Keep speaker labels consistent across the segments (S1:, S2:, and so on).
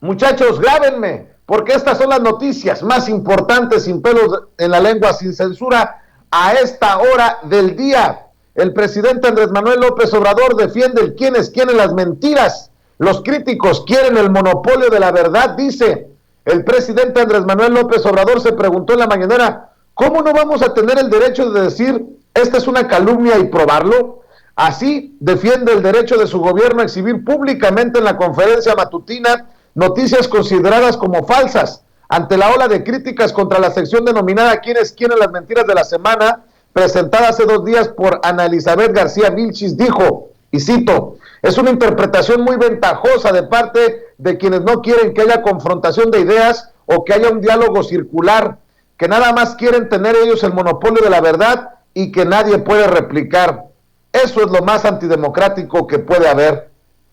S1: Muchachos, grábenme, porque estas son las noticias más importantes, sin pelos en la lengua, sin censura, a esta hora del día. El presidente Andrés Manuel López Obrador defiende el quién es quién en las mentiras. Los críticos quieren el monopolio de la verdad, dice. El presidente Andrés Manuel López Obrador se preguntó en la mañanera, ¿cómo no vamos a tener el derecho de decir esta es una calumnia y probarlo? Así defiende el derecho de su gobierno a exhibir públicamente en la conferencia matutina noticias consideradas como falsas. Ante la ola de críticas contra la sección denominada ¿Quién es quién en las mentiras de la semana?, presentada hace 2 días por Ana Elizabeth García Vilchis, dijo, y cito, es una interpretación muy ventajosa de parte de quienes no quieren que haya confrontación de ideas o que haya un diálogo circular, que nada más quieren tener ellos el monopolio de la verdad y que nadie puede replicar. Eso es lo más antidemocrático que puede haber,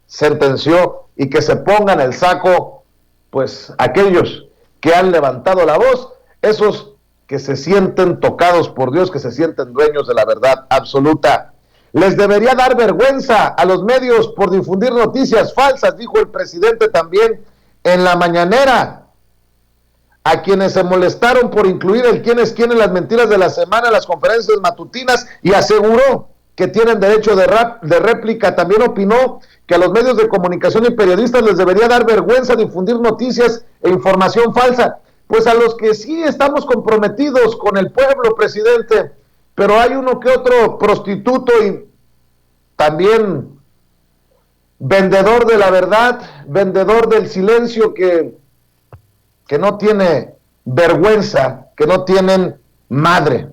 S1: sentenció, y que se pongan el saco, pues, aquellos que han levantado la voz, esos que se sienten tocados por Dios, que se sienten dueños de la verdad absoluta. Les debería dar vergüenza a los medios por difundir noticias falsas, dijo el presidente también en la mañanera. A quienes se molestaron por incluir el quién es quién en las mentiras de la semana en las conferencias matutinas, y aseguró que tienen derecho de réplica, también opinó que a los medios de comunicación y periodistas les debería dar vergüenza difundir noticias e información falsa. Pues a los que sí estamos comprometidos con el pueblo, presidente, pero hay uno que otro prostituto y también vendedor de la verdad, vendedor del silencio, que no tiene vergüenza, que no tienen madre.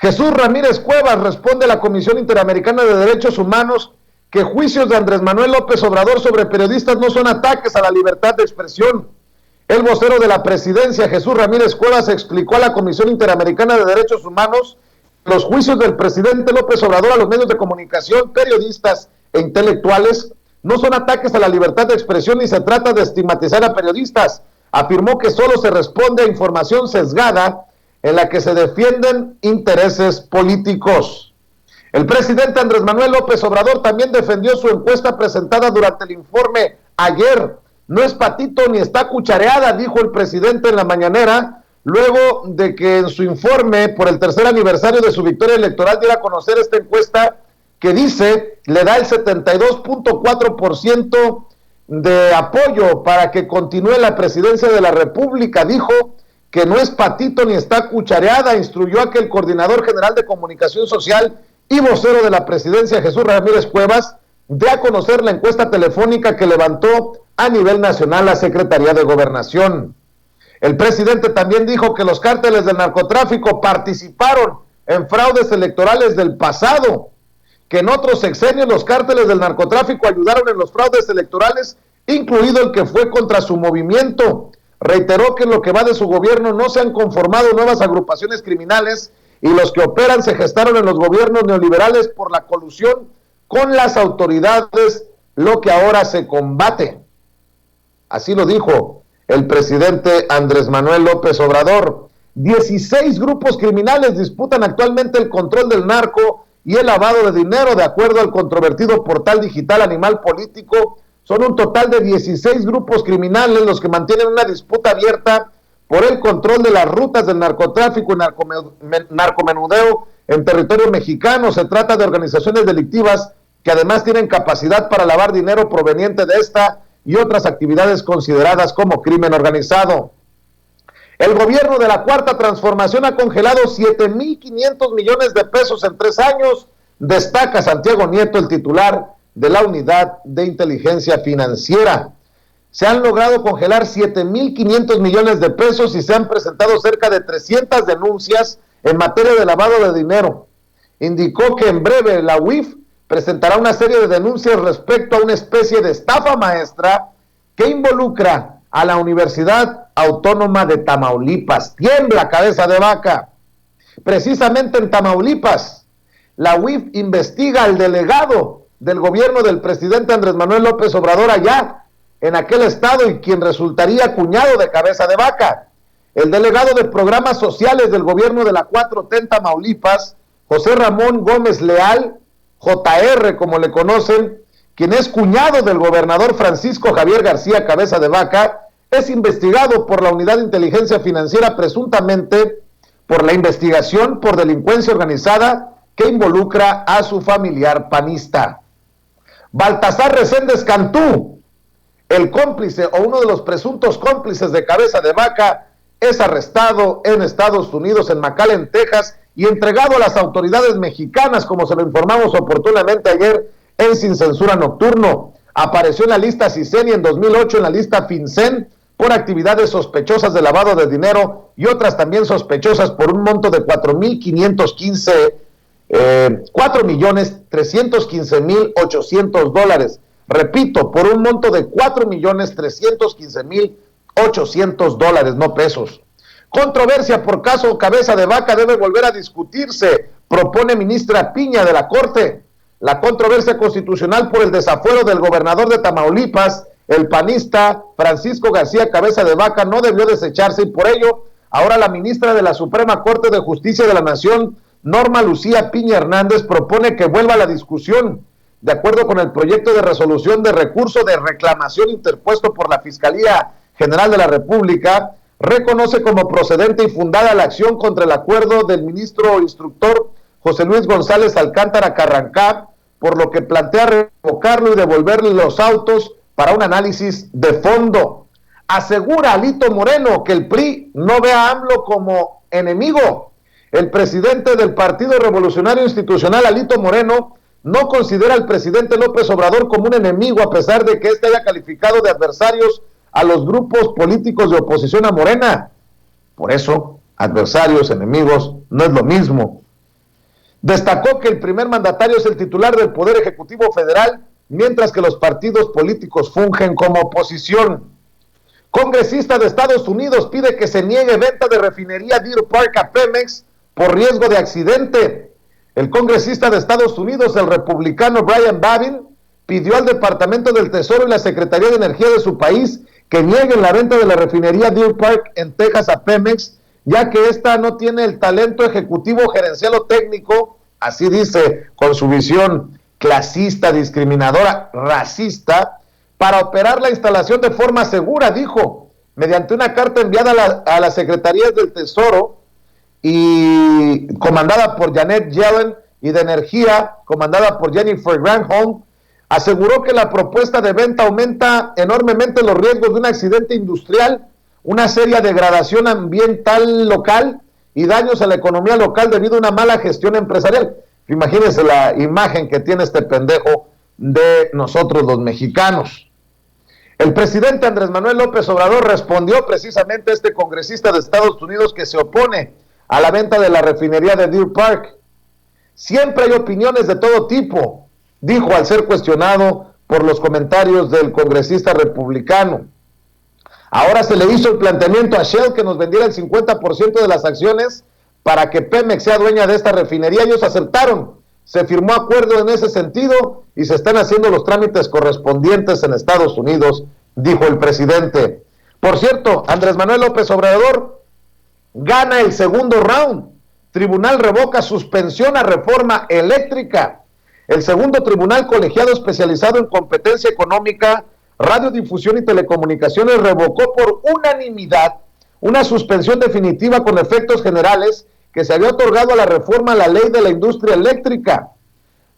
S1: Jesús Ramírez Cuevas responde a la Comisión Interamericana de Derechos Humanos que juicios de Andrés Manuel López Obrador sobre periodistas no son ataques a la libertad de expresión. El vocero de la presidencia, Jesús Ramírez Cuevas, explicó a la Comisión Interamericana de Derechos Humanos que los juicios del presidente López Obrador a los medios de comunicación, periodistas e intelectuales no son ataques a la libertad de expresión ni se trata de estigmatizar a periodistas. Afirmó que solo se responde a información sesgada en la que se defienden intereses políticos. El presidente Andrés Manuel López Obrador también defendió su encuesta presentada durante el informe ayer. No es patito ni está cuchareada, dijo el presidente en la mañanera, luego de que en su informe por el 3er aniversario de su victoria electoral diera a conocer esta encuesta que dice le da el 72.4% de apoyo para que continúe la presidencia de la República. Dijo que no es patito ni está cuchareada. Instruyó a que el coordinador general de comunicación social y vocero de la presidencia, Jesús Ramírez Cuevas, dé a conocer la encuesta telefónica que levantó a nivel nacional la Secretaría de Gobernación. El presidente también dijo que los cárteles del narcotráfico participaron en fraudes electorales del pasado, que en otros sexenios los cárteles del narcotráfico ayudaron en los fraudes electorales, incluido el que fue contra su movimiento. Reiteró que en lo que va de su gobierno no se han conformado nuevas agrupaciones criminales y los que operan se gestaron en los gobiernos neoliberales por la colusión con las autoridades, lo que ahora se combate. Así lo dijo el presidente Andrés Manuel López Obrador. 16 grupos criminales disputan actualmente el control del narco y el lavado de dinero, de acuerdo al controvertido portal digital Animal Político. Son un total de 16 grupos criminales los que mantienen una disputa abierta por el control de las rutas del narcotráfico y narcomenudeo en territorio mexicano. Se trata de organizaciones delictivas que además tienen capacidad para lavar dinero proveniente de esta y otras actividades consideradas como crimen organizado. El gobierno de la Cuarta Transformación ha congelado 7,500 millones de pesos en 3 años, destaca Santiago Nieto, el titular de la Unidad de Inteligencia Financiera. Se han logrado congelar 7,500 millones de pesos y se han presentado cerca de 300 denuncias en materia de lavado de dinero. Indicó que en breve la UIF presentará una serie de denuncias respecto a una especie de estafa maestra que involucra a la Universidad Autónoma de Tamaulipas. Tiembla cabeza de vaca. Precisamente en Tamaulipas, la UIF investiga al delegado del gobierno del presidente Andrés Manuel López Obrador allá en aquel estado y quien resultaría cuñado de cabeza de vaca. El delegado de programas sociales del gobierno de la 4T en Tamaulipas, José Ramón Gómez Leal, JR como le conocen, quien es cuñado del gobernador Francisco Javier García Cabeza de Vaca, es investigado por la Unidad de Inteligencia Financiera presuntamente por la investigación por delincuencia organizada que involucra a su familiar panista. Baltasar Reséndez Cantú, el cómplice o uno de los presuntos cómplices de Cabeza de Vaca, es arrestado en Estados Unidos, en McAllen, Texas, y entregado a las autoridades mexicanas, como se lo informamos oportunamente ayer en Sin Censura Nocturno. Apareció en la lista CISEN y en 2008 en la lista FinCEN por actividades sospechosas de lavado de dinero y otras también sospechosas por un monto de $4,315,800. Repito, por un monto de $4,315,800, no pesos. Controversia por caso Cabeza de Vaca debe volver a discutirse, propone ministra Piña de la Corte. La controversia constitucional por el desafuero del gobernador de Tamaulipas, el panista Francisco García Cabeza de Vaca, no debió desecharse, y por ello ahora la ministra de la Suprema Corte de Justicia de la Nación, Norma Lucía Piña Hernández, propone que vuelva a la discusión. De acuerdo con el proyecto de resolución de recurso de reclamación interpuesto por la Fiscalía General de la República, reconoce como procedente y fundada la acción contra el acuerdo del ministro instructor José Luis González Alcántara Carrancá, por lo que plantea revocarlo y devolverle los autos para un análisis de fondo. Asegura Alito Moreno que el PRI no ve a AMLO como enemigo. El presidente del Partido Revolucionario Institucional, Alito Moreno, no considera al presidente López Obrador como un enemigo, a pesar de que éste haya calificado de adversarios a los grupos políticos de oposición a Morena. Por eso, adversarios, enemigos, no es lo mismo. Destacó que el primer mandatario es el titular del Poder Ejecutivo Federal, mientras que los partidos políticos fungen como oposición. Congresista de Estados Unidos pide que se niegue venta de refinería Deer Park a Pemex por riesgo de accidente. El congresista de Estados Unidos, el republicano Brian Babin, pidió al Departamento del Tesoro y la Secretaría de Energía de su país que nieguen la venta de la refinería Deer Park en Texas a Pemex, ya que esta no tiene el talento ejecutivo, gerencial o técnico, así dice, con su visión clasista, discriminadora, racista, para operar la instalación de forma segura, dijo, mediante una carta enviada a las Secretarías del Tesoro y comandada por Janet Yellen, y de Energía, comandada por Jennifer Granholm, aseguró que la propuesta de venta aumenta enormemente los riesgos de un accidente industrial, una seria degradación ambiental local y daños a la economía local debido a una mala gestión empresarial. Imagínense la imagen que tiene este pendejo de nosotros los mexicanos. El presidente Andrés Manuel López Obrador respondió precisamente a este congresista de Estados Unidos que se opone a la venta de la refinería de Deer Park. Siempre hay opiniones de todo tipo, dijo al ser cuestionado por los comentarios del congresista republicano. Ahora se le hizo el planteamiento a Shell que nos vendiera el 50% de las acciones para que Pemex sea dueña de esta refinería. Ellos aceptaron, se firmó acuerdo en ese sentido y se están haciendo los trámites correspondientes en Estados Unidos, dijo el presidente. Por cierto, Andrés Manuel López Obrador gana el segundo round. Tribunal revoca suspensión a reforma eléctrica. El segundo tribunal colegiado especializado en competencia económica, radiodifusión y telecomunicaciones revocó por unanimidad una suspensión definitiva con efectos generales que se había otorgado a la reforma a la ley de la industria eléctrica.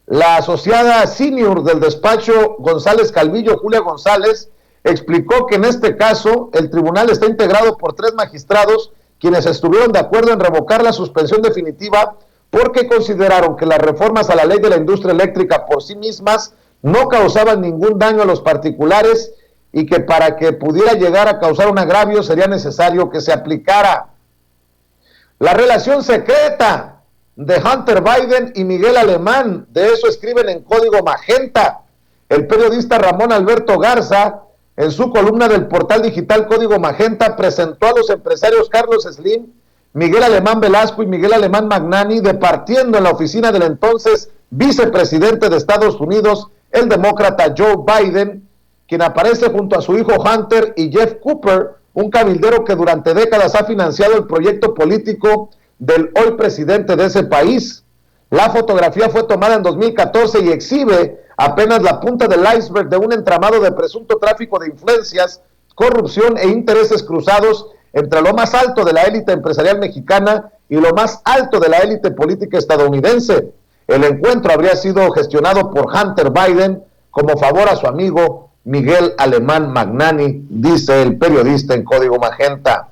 S1: La asociada senior del despacho González Calvillo, Julia González, explicó que en este caso el tribunal está integrado por 3 magistrados quienes estuvieron de acuerdo en revocar la suspensión definitiva porque consideraron que las reformas a la ley de la industria eléctrica por sí mismas no causaban ningún daño a los particulares y que para que pudiera llegar a causar un agravio sería necesario que se aplicara. La relación secreta de Hunter Biden y Miguel Alemán, de eso escriben en Código Magenta. El periodista Ramón Alberto Garza, en su columna del portal digital Código Magenta, presentó a los empresarios Carlos Slim, Miguel Alemán Velasco y Miguel Alemán Magnani departiendo en la oficina del entonces vicepresidente de Estados Unidos, el demócrata Joe Biden, quien aparece junto a su hijo Hunter y Jeff Cooper, un cabildero que durante décadas ha financiado el proyecto político del hoy presidente de ese país. La fotografía fue tomada en 2014 y exhibe apenas la punta del iceberg de un entramado de presunto tráfico de influencias corrupción e intereses cruzados entre lo más alto de la élite empresarial mexicana y lo más alto de la élite política estadounidense. El encuentro habría sido gestionado por Hunter Biden como favor a su amigo Miguel Alemán Magnani, dice el periodista en Código Magenta.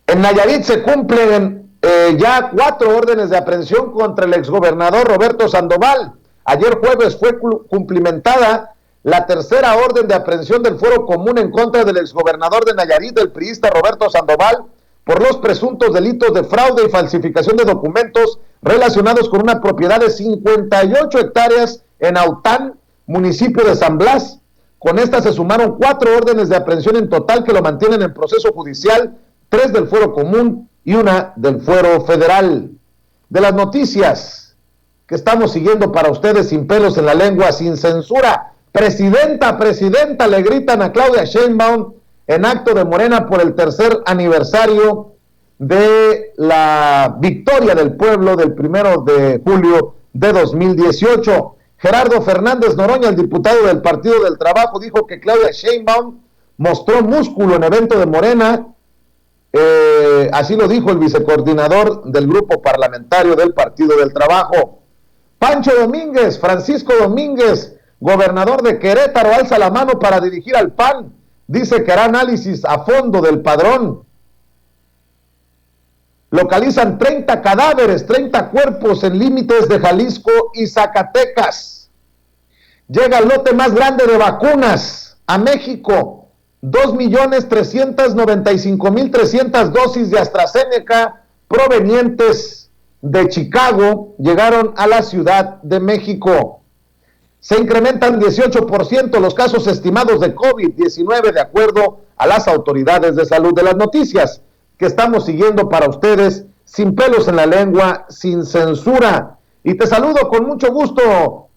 S1: En Nayarit se cumplen ya 4 órdenes de aprehensión contra el exgobernador Roberto Sandoval. Ayer jueves fue cumplimentada la tercera orden de aprehensión del Fuero Común en contra del exgobernador de Nayarit, el priista Roberto Sandoval, por los presuntos delitos de fraude y falsificación de documentos relacionados con una propiedad de 58 hectáreas en Aután, municipio de San Blas. Con esta se sumaron 4 órdenes de aprehensión en total que lo mantienen en proceso judicial, 3 del Fuero Común y 1 del Fuero Federal. De las noticias que estamos siguiendo para ustedes sin pelos en la lengua, sin censura, presidenta, le gritan a Claudia Sheinbaum en acto de Morena por el 3er aniversario de la victoria del pueblo del 1 de julio de 2018. Gerardo Fernández Noroña, el diputado del Partido del Trabajo, dijo que Claudia Sheinbaum mostró músculo en evento de Morena. Así lo dijo el vicecoordinador del grupo parlamentario del Partido del Trabajo. Pancho Domínguez, Francisco Domínguez, gobernador de Querétaro, alza la mano para dirigir al PAN. Dice que hará análisis a fondo del padrón. Localizan 30 cadáveres, 30 cuerpos en límites de Jalisco y Zacatecas. Llega el lote más grande de vacunas a México. 2.395.300 dosis de AstraZeneca provenientes de Chicago llegaron a la Ciudad de México. Se incrementan 18% los casos estimados de COVID-19 de acuerdo a las autoridades de salud. De las noticias que estamos siguiendo para ustedes, sin pelos en la lengua, sin censura. Y te saludo con mucho gusto